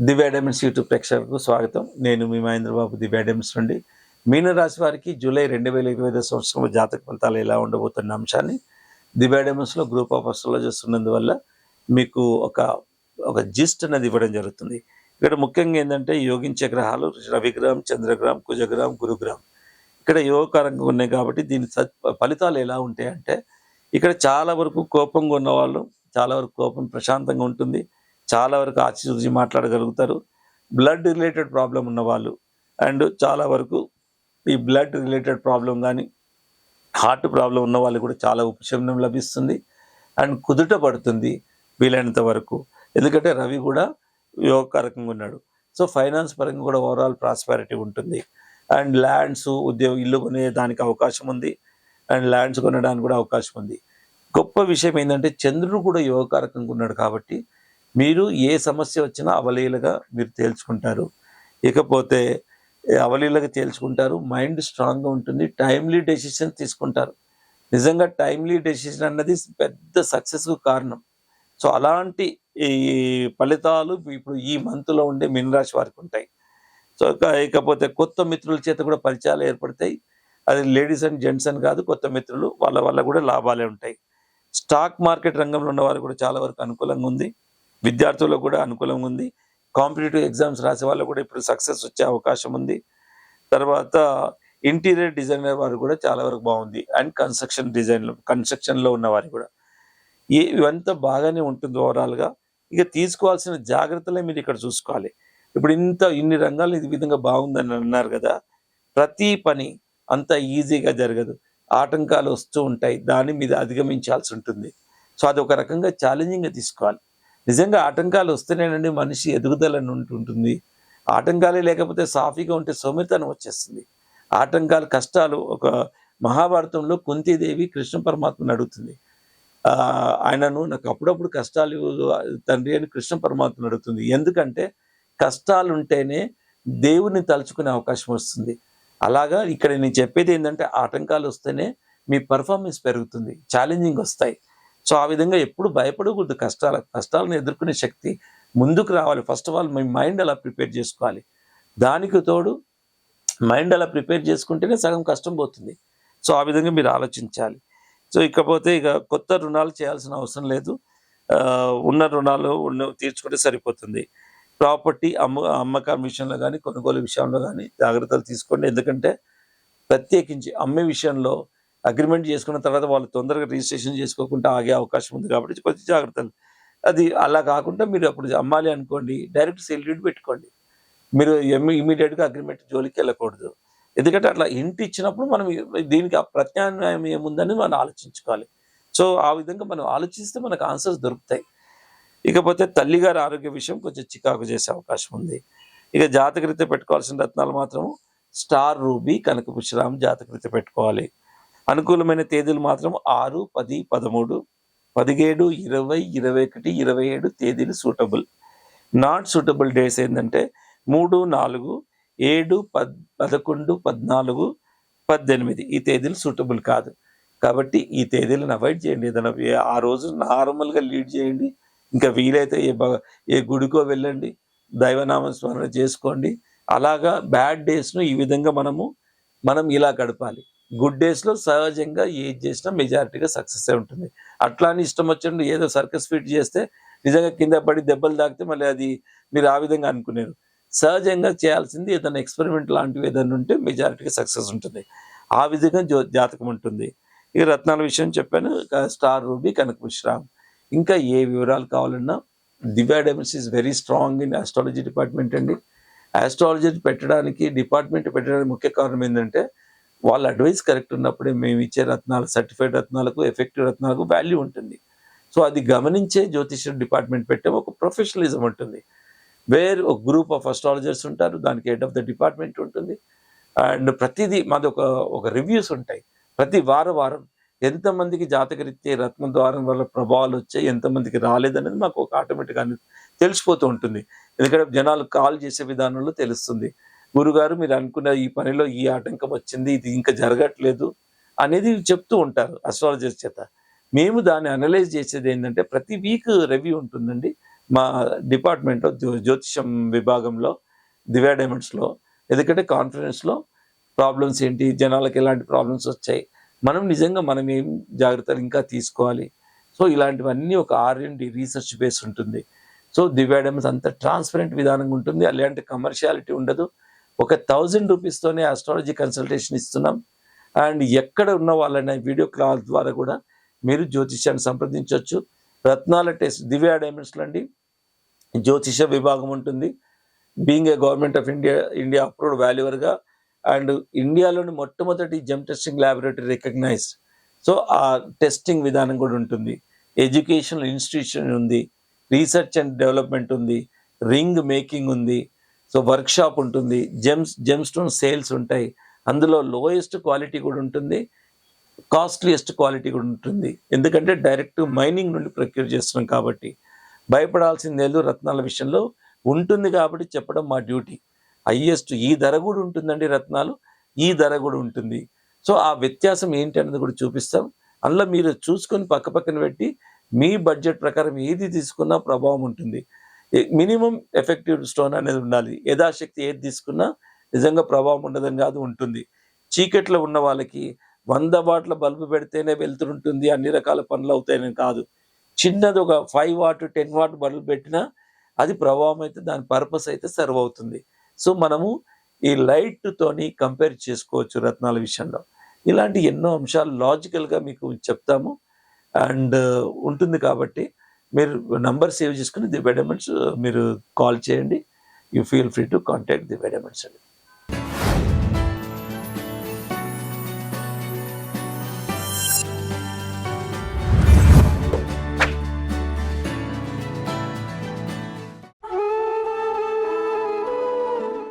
దివ్య diamonds YouTube ప్రేక్షకులకు స్వాగతం. నేను మీ మహేంద్ర బాబు, దివ్య డైమండ్స్ నుండి. మీనరాశి వారికి జూలై 2025 సంవత్సరం జాతక ఫలితాలు ఎలా ఉండబోతున్న అంశాన్ని దివ్య డైమండ్స్లో గ్రూప్ ఆఫ్ అస్ట్రాలజర్స్ ఉన్నందువల్ల మీకు ఒక ఒక జిస్ట్ అనేది ఇవ్వడం జరుగుతుంది. ఇక్కడ ముఖ్యంగా ఏంటంటే యోగించే గ్రహాలు రవిగ్రహం, చంద్రగ్రహం, కుజగ్రహం, గురుగ్రహం ఇక్కడ యోగకారంగా ఉన్నాయి. కాబట్టి దీని ఫలితాలు ఎలా ఉంటాయంటే, ఇక్కడ చాలా వరకు కోపంగా ఉన్న వాళ్ళు చాలా వరకు కోపం ప్రశాంతంగా ఉంటుంది. చాలా వరకు ఆచితూచి మాట్లాడగలుగుతారు. బ్లడ్ రిలేటెడ్ ప్రాబ్లం ఉన్నవాళ్ళు అండ్ చాలా వరకు ఈ బ్లడ్ రిలేటెడ్ ప్రాబ్లం కానీ హార్ట్ ప్రాబ్లం ఉన్న వాళ్ళు కూడా చాలా ఉపశమనం లభిస్తుంది అండ్ కుదుట పడుతుంది వీలైనంత వరకు. ఎందుకంటే రవి కూడా యోగకారకంగా ఉన్నాడు. సో ఫైనాన్స్ పరంగా కూడా ఓవరాల్ ప్రాస్పారిటీ ఉంటుంది. అండ్ ల్యాండ్స్, ఉద్యోగం, ఇల్లు కొనే దానికి అవకాశం ఉంది అండ్ ల్యాండ్స్ కొనడానికి కూడా అవకాశం ఉంది. గొప్ప విషయం ఏంటంటే చంద్రుడు కూడా యోగకారకంగా ఉన్నాడు కాబట్టి మీరు ఏ సమస్య వచ్చినా అవలీలగా మీరు తేల్చుకుంటారు. ఇకపోతే అవలీలగా తేల్చుకుంటారు, మైండ్ స్ట్రాంగ్గా ఉంటుంది, టైమ్లీ డెసిషన్ తీసుకుంటారు. నిజంగా టైమ్లీ డెసిషన్ అన్నది పెద్ద సక్సెస్కు కారణం. సో అలాంటి ఈ ఫలితాలు ఇప్పుడు ఈ మంత్లో ఉండే మీనరాశి వారికి ఉంటాయి. సో ఇకపోతే కొత్త మిత్రుల చేత కూడా పరిచయాలు ఏర్పడతాయి. అది లేడీస్ అండ్ జెంట్స్ అని కాదు, కొత్త మిత్రులు వాళ్ళ వల్ల కూడా లాభాలే ఉంటాయి. స్టాక్ మార్కెట్ రంగంలో ఉన్న వారు కూడా చాలా వరకు అనుకూలంగా ఉంది. విద్యార్థులకు కూడా అనుకూలంగా ఉంది. కాంపిటేటివ్ ఎగ్జామ్స్ రాసే వాళ్ళకు కూడా ఇప్పుడు సక్సెస్ వచ్చే అవకాశం ఉంది. తర్వాత ఇంటీరియర్ డిజైనర్ వారు కూడా చాలా వరకు బాగుంది. అండ్ కన్స్ట్రక్షన్లో ఉన్న వారు కూడా ఇవంతా బాగానే ఉంటుంది ఓవరాల్గా. ఇక తీసుకోవాల్సిన జాగ్రత్తలే మీరు ఇక్కడ చూసుకోవాలి. ఇప్పుడు ఇన్ని రంగాలు ఈ విధంగా బాగుందని అన్నారు కదా, ప్రతి పని అంత ఈజీగా జరగదు, ఆటంకాలు వస్తూ ఉంటాయి, దాన్ని మీద అధిగమించాల్సి ఉంటుంది. సో అది ఒక రకంగా ఛాలెంజింగ్గా తీసుకోవాలి. నిజంగా ఆటంకాలు వస్తేనేనండి మనిషి ఎదుగుదల ఉంటుంది. ఆటంకాలే లేకపోతే సాఫీగా ఉంటే సోమరితనం వచ్చేస్తుంది. ఆటంకాలు, కష్టాలు. ఒక మహాభారతంలో కుంతీదేవి కృష్ణ పరమాత్మను అడుగుతుంది, ఆయనను నాకు అప్పుడప్పుడు కష్టాలు తండ్రి అని కృష్ణ పరమాత్మను అడుగుతుంది. ఎందుకంటే కష్టాలు ఉంటేనే దేవుని తలుచుకునే అవకాశం వస్తుంది. అలాగా ఇక్కడ నేను చెప్పేది ఏంటంటే ఆటంకాలు వస్తేనే మీ పర్ఫార్మెన్స్ పెరుగుతుంది, ఛాలెంజింగ్ వస్తాయి. సో ఆ విధంగా ఎప్పుడు భయపడకూడదు. కష్టాలను ఎదుర్కొనే శక్తి ముందుకు రావాలి. First of all me mind అలా ప్రిపేర్ చేసుకోవాలి. దానికి తోడు మైండ్ అలా ప్రిపేర్ చేసుకుంటేనే సగం కష్టం పోతుంది. సో ఆ విధంగా మీరు ఆలోచించాలి. సో ఇకపోతే ఇక కొత్త రుణాలు చేయాల్సిన అవసరం లేదు. ఉన్న రుణాలు తీర్చుకుంటే సరిపోతుంది. ప్రాపర్టీ అమ్మకాల విషయంలో కానీ కొనుగోలు విషయంలో కానీ జాగ్రత్తలు తీసుకోండి. ఎందుకంటే ప్రత్యేకించి అమ్మే విషయంలో అగ్రిమెంట్ చేసుకున్న తర్వాత వాళ్ళు తొందరగా రిజిస్ట్రేషన్ చేసుకోకుండా ఆగే అవకాశం ఉంది. కాబట్టి కొంచెం జాగ్రత్తలు. అది అలా కాకుండా మీరు అప్పుడు అమ్మాలి అనుకోండి, డైరెక్ట్ సేల్ డీడ్ పెట్టుకోండి. మీరు ఇమీడియట్గా అగ్రిమెంట్ జోలికి వెళ్ళకూడదు. ఎందుకంటే అట్లా ఇంటి ఇచ్చినప్పుడు మనం దీనికి ప్రత్యామ్నాయం ఏముందని మనం ఆలోచించుకోవాలి. సో ఆ విధంగా మనం ఆలోచిస్తే మనకు ఆన్సర్స్ దొరుకుతాయి. ఇకపోతే తల్లిగారి ఆరోగ్య విషయం కొంచెం చికాకు చేసే అవకాశం ఉంది. ఇక జాతకరీత్యా పెట్టుకోవాల్సిన రత్నాలు మాత్రం స్టార్ రూబీ, కనకపుష్పరాం జాతకరీత్యా పెట్టుకోవాలి. అనుకూలమైన తేదీలు మాత్రం 6, 10, 13, 17, 20, 21, 27 తేదీలు సూటబుల్. నాట్ సూటబుల్ డేస్ ఏంటంటే 3, 4, 7, 11, 14, 18 ఈ తేదీలు సూటబుల్ కాదు. కాబట్టి ఈ తేదీలను అవాయిడ్ చేయండి. ఏదైనా ఆ రోజు నార్మల్గా లీడ్ చేయండి. ఇంకా వీలైతే ఏ గుడికో వెళ్ళండి, దైవనామ స్మరణ చేసుకోండి. అలాగా బ్యాడ్ డేస్ను ఈ విధంగా మనం ఇలా గడపాలి. గుడ్ డేస్లో సహజంగా ఏది చేసినా మెజారిటీగా సక్సెస్ ఉంటుంది. అట్లా అని ఇష్టం వచ్చినట్టు ఏదో సర్కస్ ఫిట్ చేస్తే నిజంగా కింద పడి దెబ్బలు తాకితే మళ్ళీ అది మీరు ఆ విధంగా అనుకునేరు. సహజంగా చేయాల్సింది ఏదైనా ఎక్స్పెరిమెంట్ లాంటివి ఏదైనా ఉంటే మెజారిటీగా సక్సెస్ ఉంటుంది. ఆ విధంగా జాతకం ఉంటుంది. ఇక రత్నాల విషయం చెప్పాను, స్టార్ రూబీ, కనకపుష్పరాం. ఇంకా ఏ వివరాలు కావాలన్నా Divya diamonds is very strong in astrology department అండి. ఆస్ట్రాలజీ డిపార్ట్మెంట్ పెట్టడానికి ముఖ్య కారణం ఏంటంటే వాళ్ళ అడ్వైస్ కరెక్ట్ ఉన్నప్పుడే మేము ఇచ్చే రత్నాలు, సర్టిఫైడ్ రత్నాలకు, ఎఫెక్టివ్ రత్నాలకు వాల్యూ ఉంటుంది. సో అది గమనించే జ్యోతిష డిపార్ట్మెంట్ పెట్టే ఒక ప్రొఫెషనలిజం ఉంటుంది. వేర్ ఒక గ్రూప్ ఆఫ్ అస్ట్రాలజర్స్ ఉంటారు, దానికి హెడ్ ఆఫ్ ద డిపార్ట్మెంట్ ఉంటుంది. అండ్ ప్రతిదీ మాది ఒక రివ్యూస్ ఉంటాయి. ప్రతి వారం ఎంతమందికి జాతకరీత్యా రత్నం ద్వారం వల్ల ప్రభావాలు వచ్చాయి, ఎంతమందికి రాలేదనేది మాకు ఒక ఆటోమేటిక్గా తెలిసిపోతూ ఉంటుంది. ఎందుకంటే జనాలు కాల్ చేసే విధానంలో తెలుస్తుంది. గురుగారు మీరు అనుకున్న ఈ పనిలో ఈ ఆటంకం వచ్చింది, ఇది ఇంకా జరగట్లేదు అనేది చెప్తూ ఉంటారు అస్ట్రాలజర్స్ చేత. మేము దాన్ని అనలైజ్ చేసేది ఏంటంటే ప్రతి వీక్ రివ్యూ ఉంటుందండి. మా డిపార్ట్మెంట్లో జ్యోతిషం విభాగంలో దివ్య డైమండ్స్లో. ఎందుకంటే కాన్ఫరెన్స్లో ప్రాబ్లమ్స్ ఏంటి, జనాలకు ఎలాంటి ప్రాబ్లమ్స్ వచ్చాయి, మనం ఏం జాగ్రత్తలు ఇంకా తీసుకోవాలి. సో ఇలాంటివన్నీ ఒక R&D రీసెర్చ్ బేస్ ఉంటుంది. సో దివ్య డైమండ్స్ అంత ట్రాన్స్పరెంట్ విధానంగా ఉంటుంది, అలాంటి కమర్షియాలిటీ ఉండదు. ఒక 1000 రూపీస్తోనే ఆస్ట్రాలజీ కన్సల్టేషన్ ఇస్తున్నాం. అండ్ ఎక్కడ ఉన్న వాళ్ళైనా వీడియో కాల్ ద్వారా కూడా మీరు జ్యోతిష్యాన్ని సంప్రదించవచ్చు. రత్నాల టెస్ట్ దివ్య డైమండ్స్లో అండి జ్యోతిష విభాగం ఉంటుంది. Being a government of India approved వాల్యూవర్గా అండ్ ఇండియాలోని మొట్టమొదటి gem testing laboratory recognised. So ఆ టెస్టింగ్ విధానం కూడా ఉంటుంది. ఎడ్యుకేషనల్ ఇన్స్టిట్యూషన్ ఉంది, రీసెర్చ్ అండ్ డెవలప్మెంట్ ఉంది, రింగ్ మేకింగ్ ఉంది, సో వర్క్షాప్ ఉంటుంది, జెమ్ స్టోన్ సేల్స్ ఉంటాయి. అందులో లోయెస్ట్ క్వాలిటీ కూడా ఉంటుంది, కాస్ట్లీయెస్ట్ క్వాలిటీ కూడా ఉంటుంది. ఎందుకంటే డైరెక్ట్ మైనింగ్ నుండి ప్రొక్యూర్ చేస్తున్నాం కాబట్టి. భయపడాల్సింది లేదు, రత్నాల విషయంలో ఉంటుంది కాబట్టి చెప్పడం మా డ్యూటీ. హైయెస్ట్ ఈ ధర కూడా ఉంటుందండి, రత్నాలు ఈ ధర కూడా ఉంటుంది. సో ఆ వ్యత్యాసం ఏంటి అనేది కూడా చూపిస్తాం. అందులో మీరు చూసుకొని పక్కన పెట్టి మీ బడ్జెట్ ప్రకారం ఏది తీసుకున్నా ప్రభావం ఉంటుంది. మినిమం ఎఫెక్టివ్ స్టోన్ అనేది ఉండాలి. యథాశక్తి ఏది తీసుకున్నా నిజంగా ప్రభావం ఉండదని కాదు, ఉంటుంది. చీకట్లో ఉన్న వాళ్ళకి 100 వాట్ల బల్బు పెడితేనే వెళ్తుంటుంది, అన్ని రకాల పనులు అవుతాయని కాదు. చిన్నది ఒక 5 వాట్ 10 వాట్ బల్బు పెట్టినా అది ప్రభావం అయితే దాని పర్పస్ అయితే సర్వ్ అవుతుంది. సో మనము ఈ లైట్తోని కంపేర్ చేసుకోవచ్చు రత్నాల విషయంలో. ఇలాంటి ఎన్నో అంశాలు లాజికల్గా మీకు చెప్తాము అండ్ ఉంటుంది. కాబట్టి మీరు నంబర్ సేవ్ చేసుకుని దివ్య డైమండ్స్ మీరు కాల్ చేయండి. You feel free to contact Divya diamonds అండి.